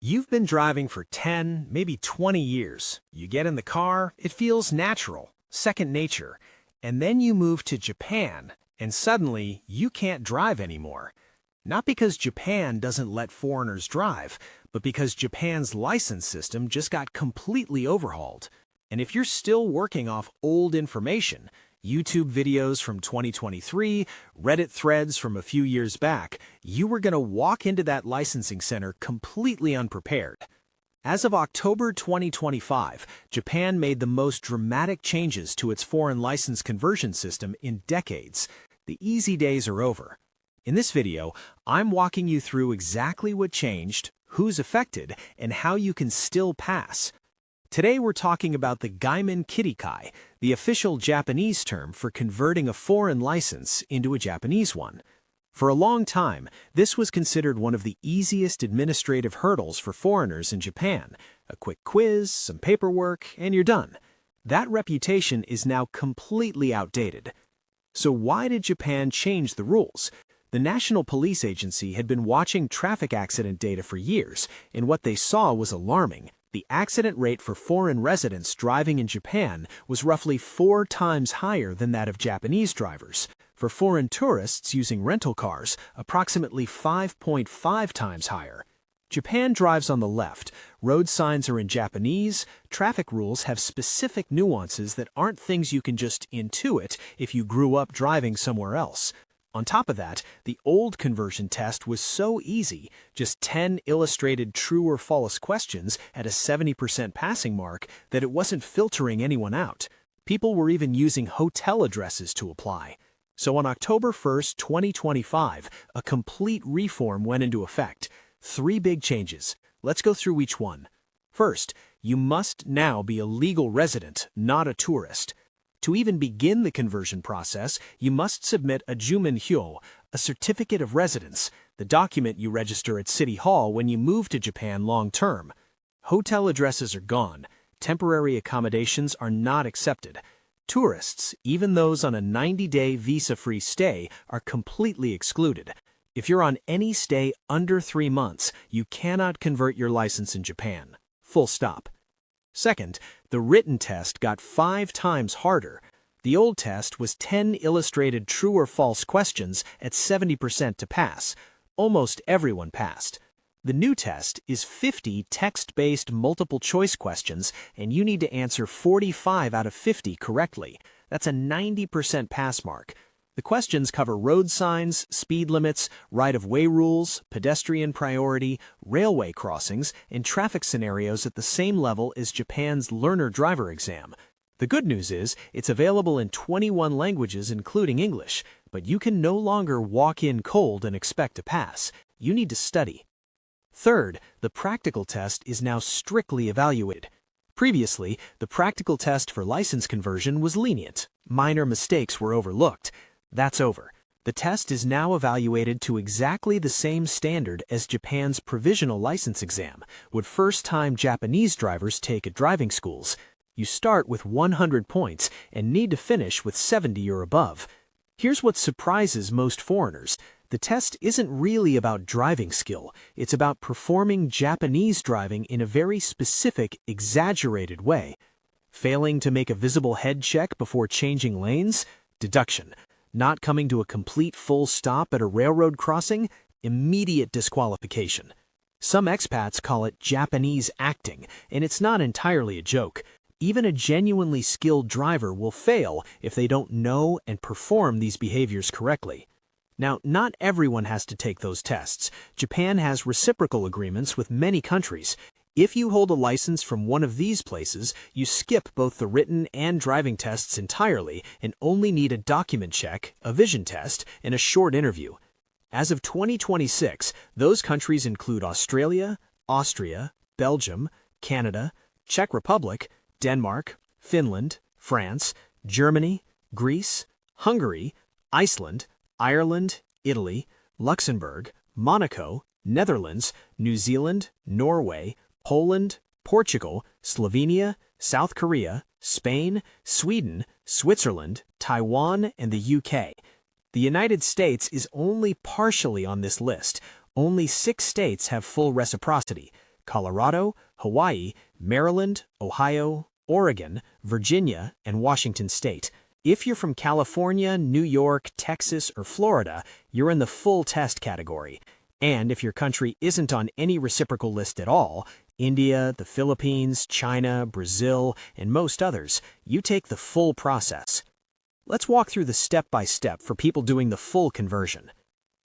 You've been driving for 10, maybe 20 years. You get in the car, it feels natural, second nature. And then you move to Japan, and suddenly you can't drive anymore. Not because Japan doesn't let foreigners drive, but because Japan's license system just got completely overhauled. And if you're still working off old information, YouTube videos from 2023, Reddit threads from a few years back, you were going to walk into that licensing center completely unprepared. As of October 2025, Japan made the most dramatic changes to its foreign license conversion system in decades. The easy days are over. In this video, I'm walking you through exactly what changed, who's affected, and how you can still pass. Today we're talking about the Gaimen Kirikae, the official Japanese term for converting a foreign license into a Japanese one. For a long time, this was considered one of the easiest administrative hurdles for foreigners in Japan. A quick quiz, some paperwork, and you're done. That reputation is now completely outdated. So why did Japan change the rules? The National Police Agency had been watching traffic accident data for years, and what they saw was alarming. The accident rate for foreign residents driving in Japan was roughly 4 times higher than that of Japanese drivers. For foreign tourists using rental cars, approximately 5.5 times higher. Japan drives on the left, road signs are in Japanese, traffic rules have specific nuances that aren't things you can just intuit if you grew up driving somewhere else. On top of that, the old conversion test was so easy, just 10 illustrated true or false questions at a 70% passing mark, that it wasn't filtering anyone out. People were even using hotel addresses to apply. So on October 1st, 2025, a complete reform went into effect. 3 big changes. Let's go through each one. First, you must now be a legal resident, not a tourist. To even begin the conversion process, you must submit a Juminhyo, a certificate of residence, the document you register at City Hall when you move to Japan long-term. Hotel addresses are gone. Temporary accommodations are not accepted. Tourists, even those on a 90-day visa-free stay, are completely excluded. If you're on any stay under 3 months, you cannot convert your license in Japan. Full stop. Second, the written test got 5 times harder. The old test was 10 illustrated true or false questions at 70% to pass. Almost everyone passed. The new test is 50 text-based multiple-choice questions, and you need to answer 45 out of 50 correctly. That's a 90% pass mark. The questions cover road signs, speed limits, right-of-way rules, pedestrian priority, railway crossings, and traffic scenarios at the same level as Japan's learner driver exam. The good news is it's available in 21 languages including English, but you can no longer walk in cold and expect to pass. You need to study. Third, the practical test is now strictly evaluated. Previously, the practical test for license conversion was lenient. Minor mistakes were overlooked. That's over. The test is now evaluated to exactly the same standard as Japan's provisional license exam would first-time Japanese drivers take at driving schools. You start with 100 points and need to finish with 70 or above. Here's what surprises most foreigners. The test isn't really about driving skill. It's about performing Japanese driving in a very specific, exaggerated way. Failing to make a visible head check before changing lanes? Deduction. Not coming to a complete full stop at a railroad crossing? Immediate disqualification. Some expats call it Japanese acting, and it's not entirely a joke. Even a genuinely skilled driver will fail if they don't know and perform these behaviors correctly. Now, not everyone has to take those tests. Japan has reciprocal agreements with many countries. If you hold a license from one of these places, you skip both the written and driving tests entirely and only need a document check, a vision test, and a short interview. As of 2026, those countries include Australia, Austria, Belgium, Canada, Czech Republic, Denmark, Finland, France, Germany, Greece, Hungary, Iceland, Ireland, Italy, Luxembourg, Monaco, Netherlands, New Zealand, Norway, Poland, Portugal, Slovenia, South Korea, Spain, Sweden, Switzerland, Taiwan, and the UK. The United States is only partially on this list. Only 6 states have full reciprocity. Colorado, Hawaii, Maryland, Ohio, Oregon, Virginia, and Washington State. If you're from California, New York, Texas, or Florida, you're in the full test category. And if your country isn't on any reciprocal list at all, India, the Philippines, China, Brazil, and most others, you take the full process. Let's walk through the step-by-step for people doing the full conversion.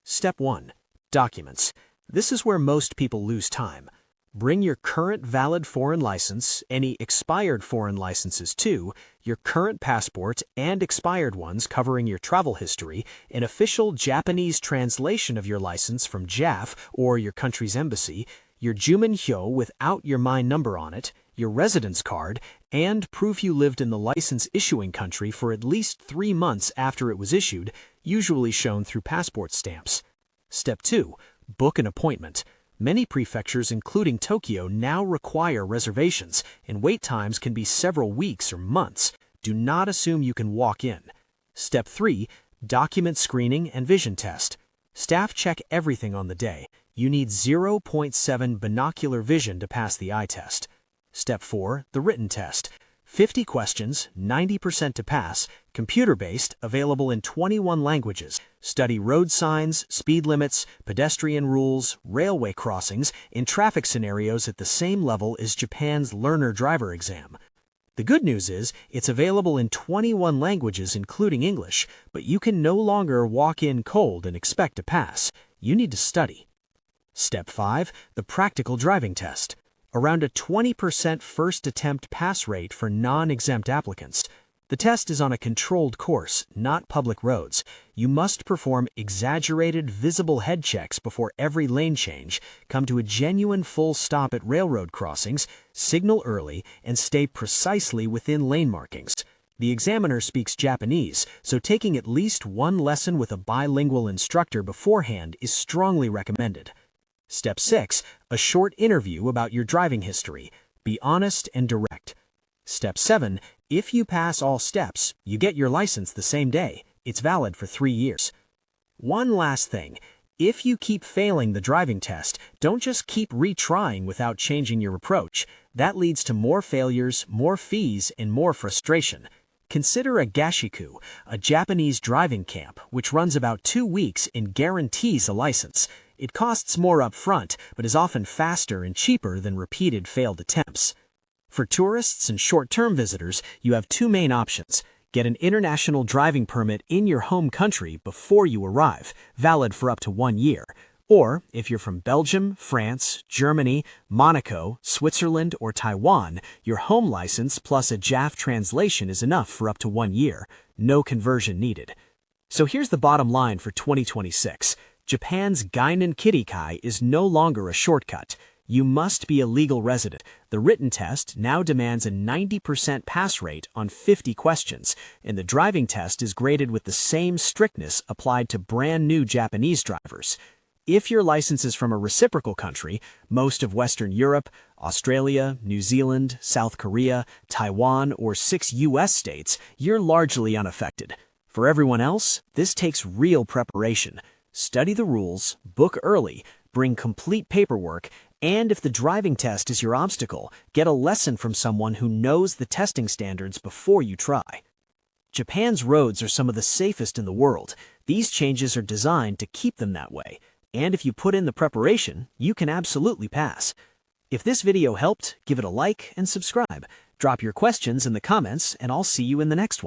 Step 1. Documents. This is where most people lose time. Bring your current valid foreign license, any expired foreign licenses too, your current passport and expired ones covering your travel history, an official Japanese translation of your license from JAF or your country's embassy, your Juminhyo without your MINE number on it, your residence card, and proof you lived in the license issuing country for at least 3 months after it was issued, usually shown through passport stamps. Step 2. Book an appointment. Many prefectures, including Tokyo, now require reservations, and wait times can be several weeks or months. Do not assume you can walk in. Step 3. Document screening and vision test. Staff check everything on the day. You need 0.7 binocular vision to pass the eye test. Step 4. The written test. 50 questions, 90% to pass, computer-based, available in 21 languages. Study road signs, speed limits, pedestrian rules, railway crossings, and traffic scenarios at the same level as Japan's learner driver exam. The good news is, it's available in 21 languages including English, but you can no longer walk in cold and expect to pass. You need to study. Step 5. The practical driving test. Around a 20% first attempt pass rate for non-exempt applicants. The test is on a controlled course, not public roads. You must perform exaggerated visible head checks before every lane change, come to a genuine full stop at railroad crossings, signal early, and stay precisely within lane markings. The examiner speaks Japanese, so taking at least one lesson with a bilingual instructor beforehand is strongly recommended. Step 6. A short interview about your driving history. Be honest and direct. Step 7. If you pass all steps, you get your license the same day. It's valid for 3 years. One last thing. If you keep failing the driving test, don't just keep retrying without changing your approach. That leads to more failures, more fees, and more frustration. Consider a gashiku, a Japanese driving camp, which runs about 2 weeks and guarantees a license. It costs more up front, but is often faster and cheaper than repeated failed attempts. For tourists and short-term visitors, you have 2 main options. Get an international driving permit in your home country before you arrive, valid for up to 1 year. Or, if you're from Belgium, France, Germany, Monaco, Switzerland, or Taiwan, your home license plus a JAF translation is enough for up to 1 year. No conversion needed. So here's the bottom line for 2026. Japan's Gaimen Kirikae is no longer a shortcut. You must be a legal resident. The written test now demands a 90% pass rate on 50 questions, and the driving test is graded with the same strictness applied to brand new Japanese drivers. If your license is from a reciprocal country, most of Western Europe, Australia, New Zealand, South Korea, Taiwan, or 6 U.S. states, you're largely unaffected. For everyone else, this takes real preparation. Study the rules, book early, bring complete paperwork, and if the driving test is your obstacle, get a lesson from someone who knows the testing standards before you try. Japan's roads are some of the safest in the world. These changes are designed to keep them that way. And if you put in the preparation, you can absolutely pass. If this video helped, give it a like and subscribe. Drop your questions in the comments, and I'll see you in the next one.